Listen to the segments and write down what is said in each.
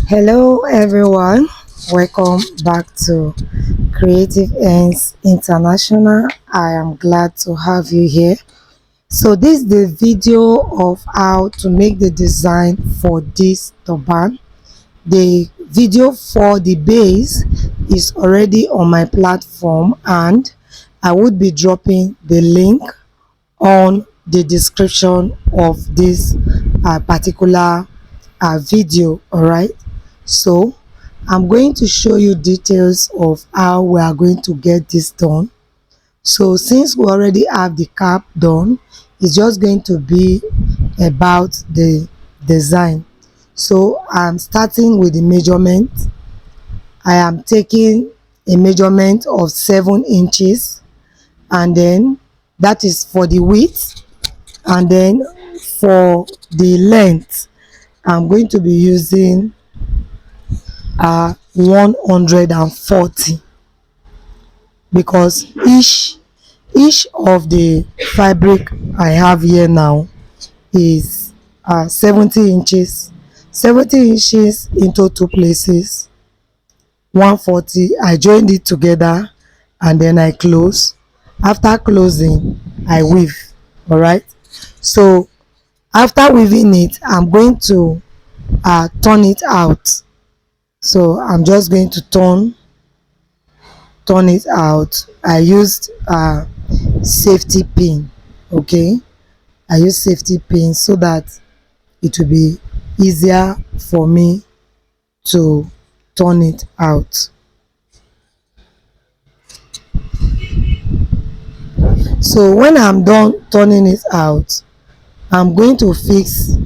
Hello everyone, welcome back to Creative Ends International. I am glad to have you here. So this is the video of how to make the design for this turban. The video for the base is already on my platform and I would be dropping the link on the description of this particular video. All right, so I'm going to show you details of how we are going to get this done. So since we already have the cap done, it's just going to be about the design. So I'm starting with the measurement. I am taking a measurement of 7 inches, and then that is for the width, and then for the length I'm going to be using 140, because each of the fabric I have here now is 70 inches. 70 inches into two places, 140. I joined it together and then I close. After closing, I weave. All right, so after weaving it, I'm going to turn it out. So I'm just going to turn it out. I used safety pin. Okay, I use safety pin so that it will be easier for me to turn it out. So when I'm done turning it out, I'm going to fix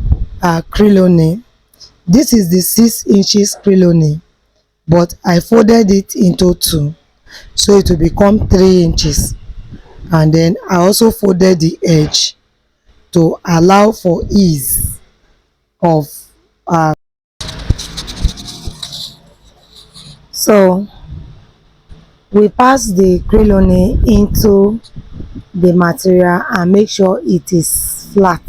crinoline. This is the 6 inches crinoline, but I folded it into two, so it will become 3 inches. And then I also folded the edge to allow for ease of so we pass the crinoline into the material and make sure it is flat.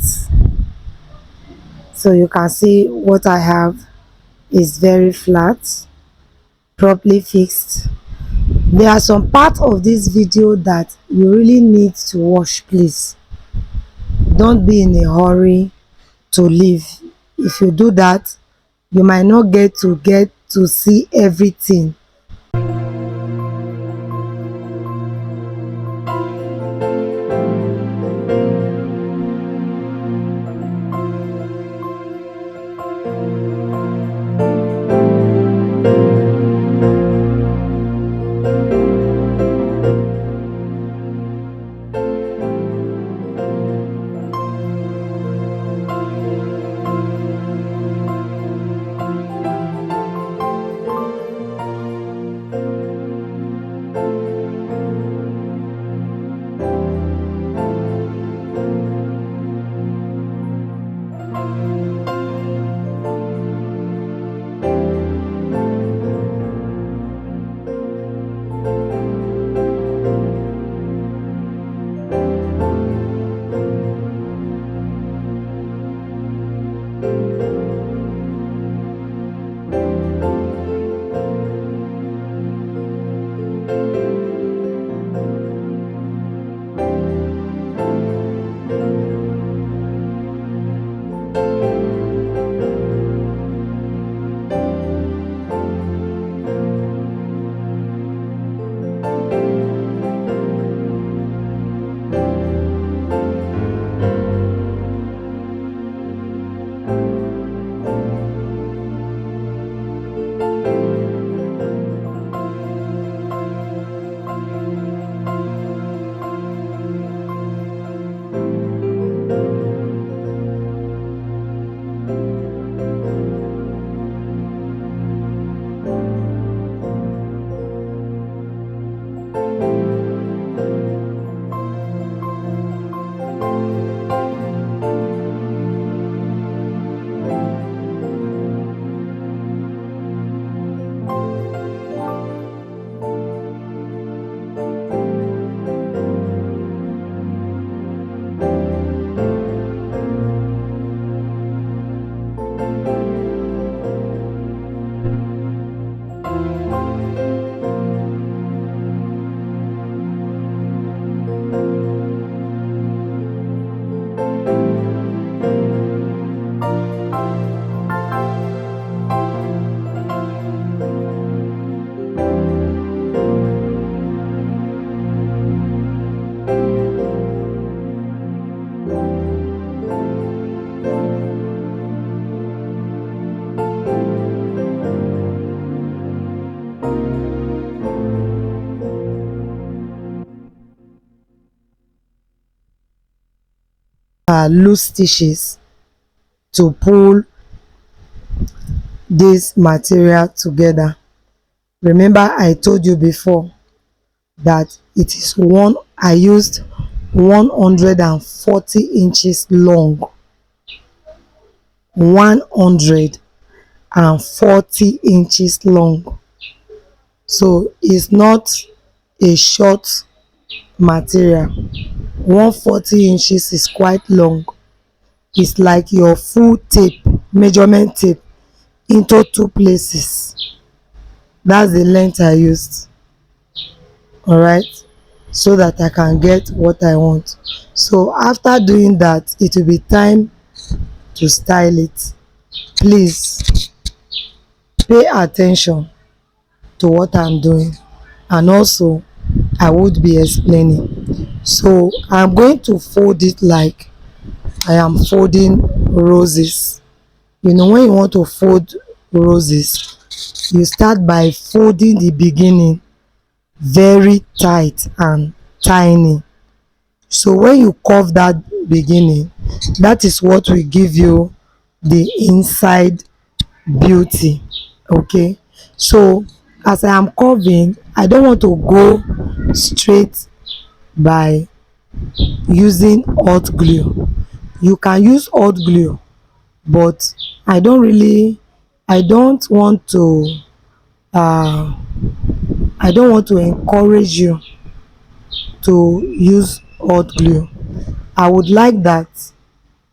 So you can see what I have is very flat, properly fixed. There are some parts of this video that you really need to watch. Please don't be in a hurry to leave. If you do that, you might not get to see everything. loose stitches to pull this material together. Remember I told you before that it is one I used 140 inches long, 140 inches long. So it's not a short material. 140 inches is quite long. It's like your full tape, measurement tape, into two places. That's the length I used. All right, so that I can get what I want. So after doing that, it will be time to style it. Please pay attention to what I'm doing, and also I would be explaining. So I'm going to fold it like I am folding roses. You know, when you want to fold roses, you start by folding the beginning very tight and tiny. So when you curve that beginning, that is what will give you the inside beauty. Okay, so as I am curving, I don't want to go straight by using hot glue. You can use hot glue, but I don't want to uh I don't want to encourage you to use hot glue. I would like that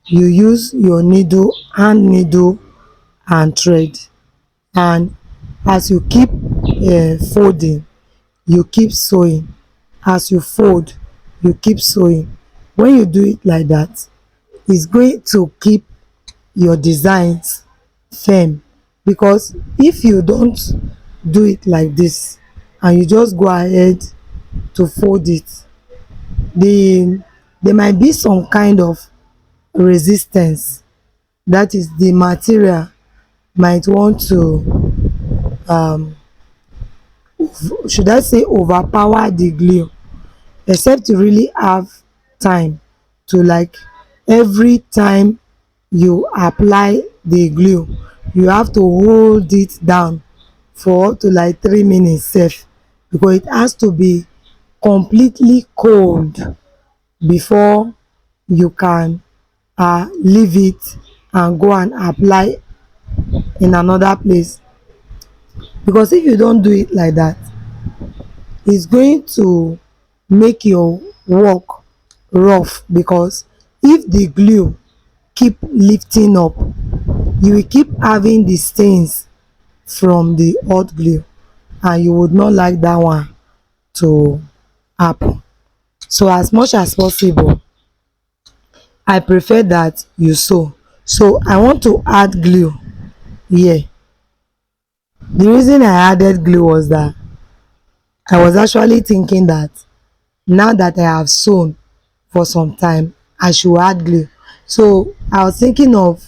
you use your needle, hand needle and thread, and as you keep folding, you keep sewing. As you fold, you keep sewing. When you do it like that, it's going to keep your designs firm, because if you don't do it like this and you just go ahead to fold it, there might be some kind of resistance. That is, the material might want to should I say overpower the glue, except you really have time to, like, every time you apply the glue, you have to hold it down for up to like 3 minutes sef, because it has to be completely cold before you can leave it and go and apply in another place. Because if you don't do it like that, it's going to make your work rough, because if the glue keep lifting up, you will keep having the stains from the hot glue, and you would not like that one to happen. So as much as possible, I prefer that you sew. So I want to add glue here. The reason I added glue was that I was actually thinking that now that I have sewn for some time, I should add glue. So I was thinking of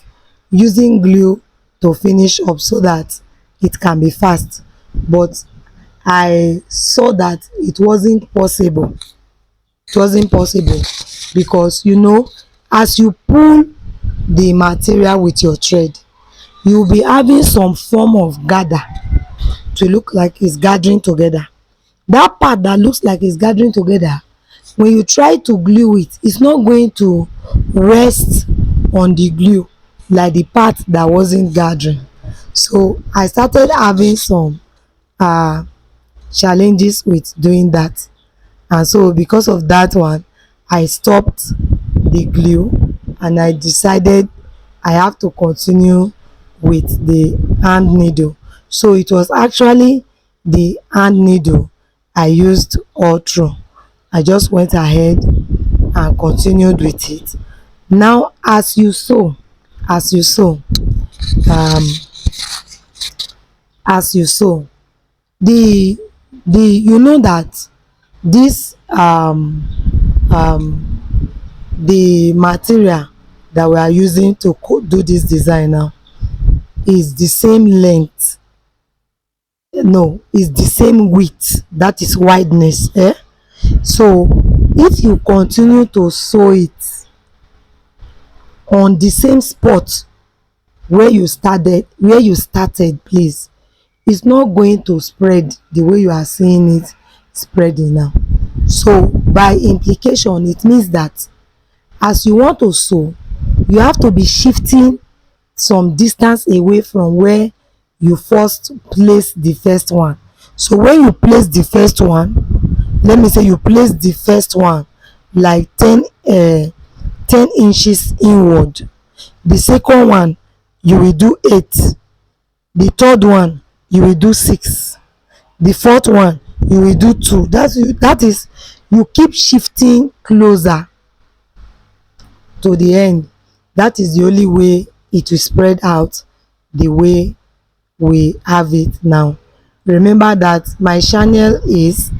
using glue to finish up so that it can be fast, but I saw that it wasn't possible. It wasn't possible because, you know, as you pull the material with your thread, you will be having some form of gather to look like it's gathering together. That part that looks like it's gathering together, when you try to glue it, it's not going to rest on the glue like the part that wasn't gathering. So I started having some challenges with doing that, and so because of that one, I stopped the glue and I decided I have to continue with the hand needle. So it was actually the hand needle I used all through. I just went ahead and continued with it. Now as you sew, um as you sew, the you know that this the material that we are using to do this design now is the same length, no, is the same width, that is wideness. So if you continue to sew it on the same spot where you started, please, it's not going to spread the way you are seeing it spreading now. So by implication, it means that as you want to sew, you have to be shifting some distance away from where you first place the first one. So when you place the first one, let me say you place the first one like 10 inches inward, the second one you will do 8, the third one you will do 6, the fourth one you will do 2. That is you keep shifting closer to the end. That is the only way it will spread out the way we have it now. Remember that my channel is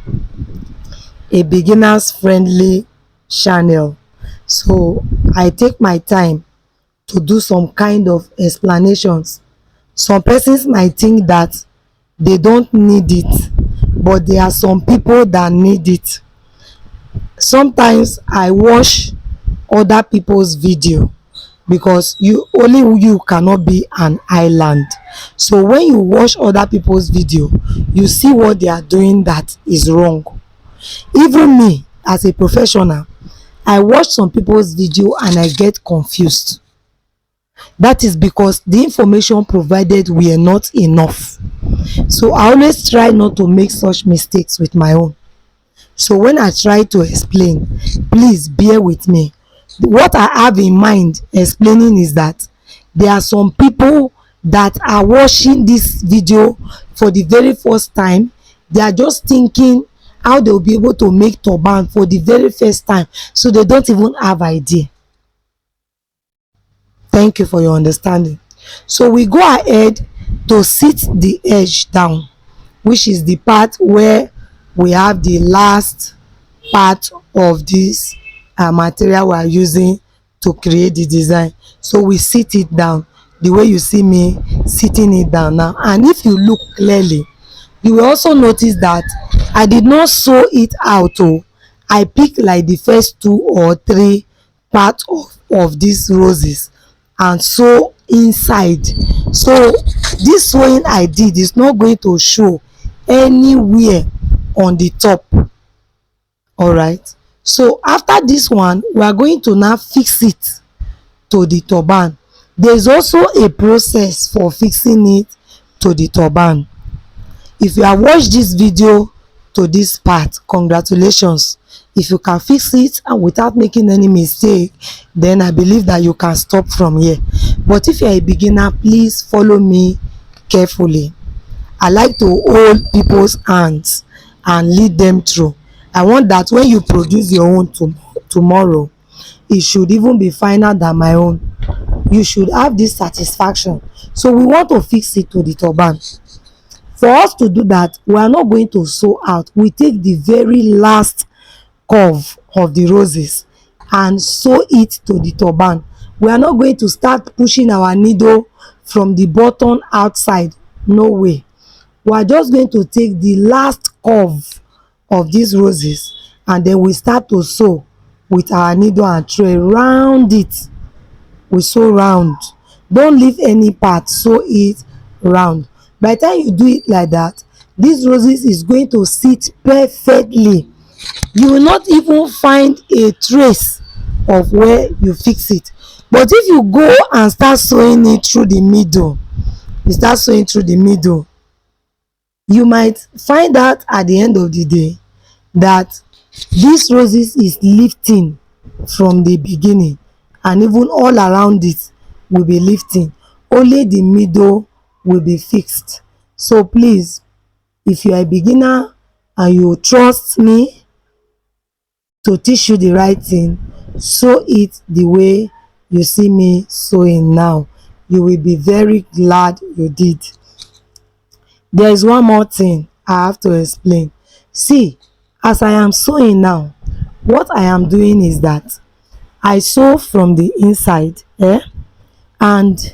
a beginners friendly channel, so I take my time to do some kind of explanations. Some persons might think that they don't need it, but there are some people that need it. Sometimes I watch other people's video because you cannot be an island. So when you watch other people's video, you see what they are doing that is wrong. Even me as a professional, I watch some people's video and I get confused. That is because the information provided were not enough. So I always try not to make such mistakes with my own. So when I try to explain, please bear with me. What I have in mind explaining is that there are some people that are watching this video for the very first time. They are just thinking how they will be able to make turban for the very first time, so they don't even have idea. Thank you for your understanding. So we go ahead to sit the edge down, which is the part where we have the last part of this material we are using to create the design. So we sit it down the way you see me sitting it down now. And if you look clearly, you will also notice that I did not sew it out. Oh, I picked like the first 2 or 3 parts of these roses and sew inside. So this sewing I did is not going to show anywhere on the top. All right, so after this one, we are going to now fix it to the turban. There is also a process for fixing it to the turban. If you have watched this video to this part, congratulations. If you can fix it and without making any mistake, then I believe that you can stop from here. But if you are a beginner, please follow me carefully. I like to hold people's hands and lead them through. I want that when you produce your own tomorrow, it should even be finer than my own. You should have this satisfaction. So we want to fix it to the turban. For us to do that, we are not going to sew out. We take the very last curve of the roses and sew it to the turban. We are not going to start pushing our needle from the button outside. No way. We are just going to take the last curve of these roses and then we start to sew with our needle and tray round it. We sew round. Don't leave any part, sew it round. By the time you do it like that, these roses is going to sit perfectly. You will not even find a trace of where you fix it. But if you go and start sewing it through the middle, you might find out at the end of the day that these roses is lifting from the beginning, and even all around it will be lifting. Only the middle will be fixed. So please, if you are a beginner and you trust me to teach you the right thing, sew it the way you see me sewing now. You will be very glad you did. There is one more thing I have to explain. See, as I am sewing now, what I am doing is that I sew from the inside, and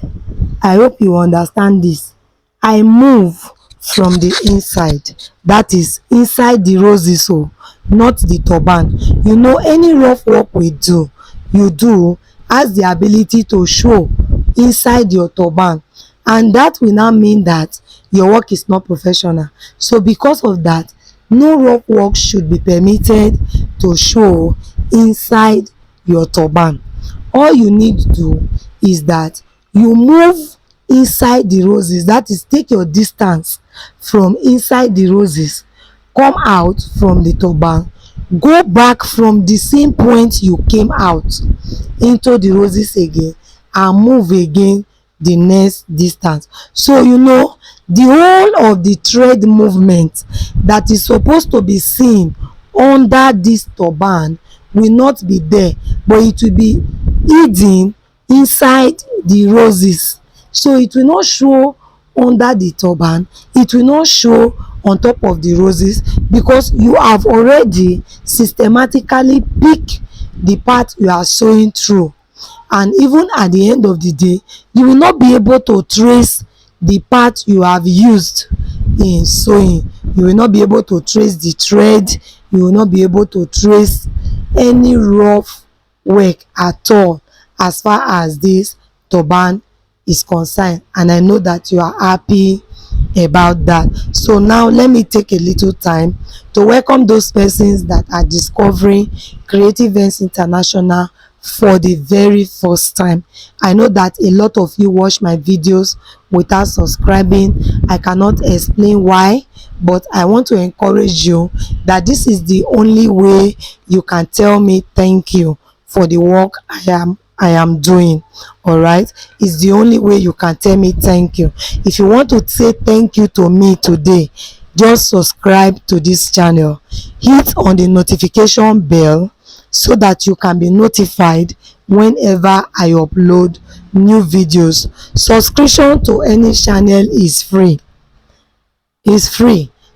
I hope you understand this. I move from the inside, that is inside the roses, so not the turban. You know, any rough work we do, you do, has the ability to show inside your turban, and that will now mean that your work is not professional. So because of that, no rough work should be permitted to show inside your turban. All you need to do is that you move inside the roses, that is, take your distance from inside the roses, come out from the turban, go back from the same point you came out into the roses again, and move again the next distance. So the whole of the thread movement that is supposed to be seen under this turban will not be there, but it will be hidden inside the roses. So it will not show under the turban, it will not show on top of the roses, because you have already systematically picked the part you are sewing through. And even at the end of the day, you will not be able to trace the part you have used in sewing. You will not be able to trace the thread, you will not be able to trace any rough work at all as far as this turban is concerned. And I know that you are happy about that. So now let me take a little time to welcome those persons that are discovering Creative Ends International for the very first time. I know that a lot of you watch my videos without subscribing. I cannot explain why, but I want to encourage you that this is the only way you can tell me thank you for the work I am doing. All right, it's the only way you can tell me thank you. If you want to say thank you to me today, just subscribe to this channel, hit on the notification bell so that you can be notified whenever I upload new videos. Subscription to any channel is free.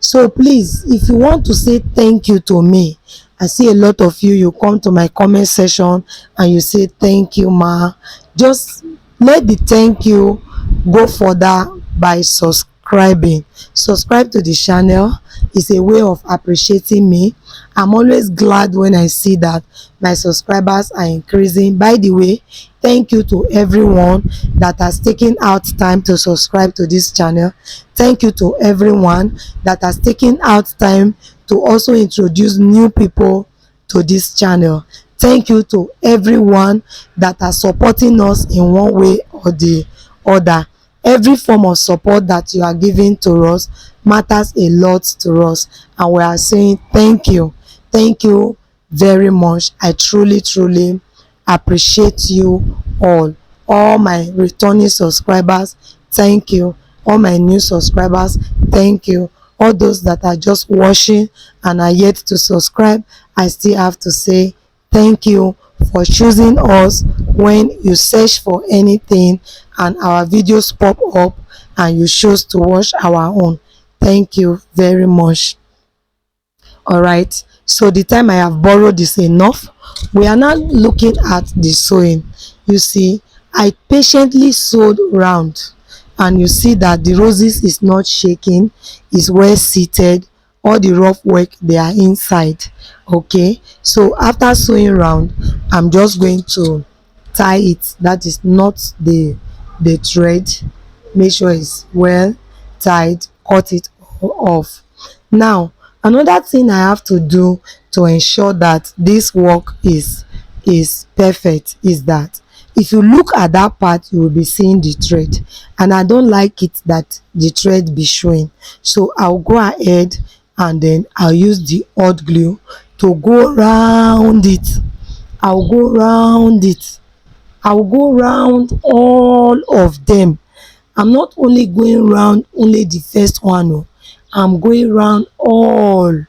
So please, if you want to say thank you to me, I see a lot of you come to my comment section and you say thank you ma. Just let the thank you go further by subscribing. Subscribe to the channel. It's a way of appreciating me. I'm always glad when I see that my subscribers are increasing. By the way, thank you to everyone that has taken out time to subscribe to this channel. Thank you to everyone that has taken out time to also introduce new people to this channel. Thank you to everyone that are supporting us in one way or the other. Every form of support that you are giving to us matters a lot to us, and we are saying thank you very much. I truly appreciate you all my returning subscribers, thank you. All my new subscribers, thank you. All those that are just watching and are yet to subscribe, I still have to say thank you for choosing us when you search for anything and our videos pop up and you choose to watch our own. Thank you very much. All right, so the time I have borrowed is enough. We are now looking at the sewing. You see, I patiently sewed round, and you see that the roses is not shaking, is well seated. All the rough work, they are inside. Okay, so after sewing round, I'm just going to tie it. That is not the thread. Make sure it's well tied, cut it off. Now another thing I have to do to ensure that this work is perfect is that if you look at that part, you will be seeing the thread, and I don't like it that the thread be showing. So I'll go ahead and then I'll use the hot glue to go round it. I'll go round it. I'll go round all of them. I'm not only going round only the first one, oh, I'm going round all.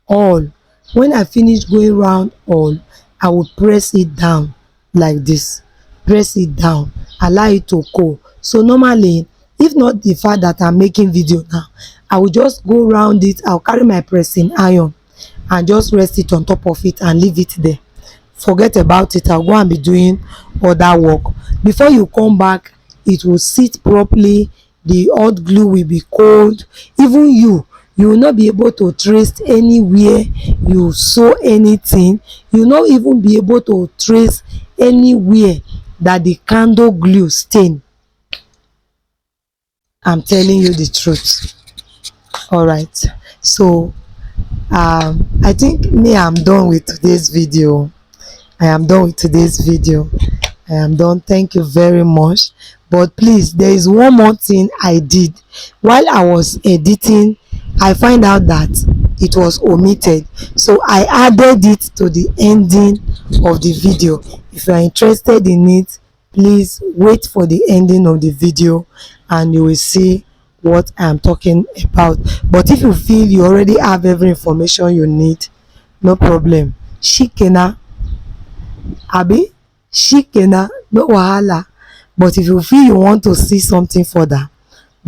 When I finish going round all, I will press it down like this. Press it down, allow it to cool. So normally, if not the fact that I'm making video now, I will just go round it. I'll carry my pressing iron and just rest it on top of it and leave it there. Forget about it. I'll go and be doing other work. Before you come back, it will sit properly. The hot glue will be cold. Even you will not be able to trace anywhere you sew anything. You will not even be able to trace anywhere that the candle glue stain. I'm telling you the truth. All right, so I think me, I'm done with today's video. I am done with today's video. I am done. Thank you very much. But please, there is one more thing I did while I was editing. I find out that it was omitted, so I added it to the ending of the video. If you are interested in it, please wait for the ending of the video and you will see what I am talking about. But if you feel you already have every information you need, no problem. Shikena, abi, shikena, no wahala. But if you feel you want to see something further,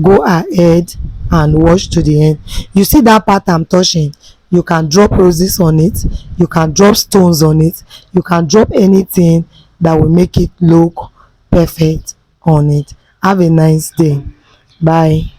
go ahead and watch to the end. You see that part I'm touching, you can drop roses on it, you can drop stones on it, you can drop anything that will make it look perfect on it. Have a nice day. Bye.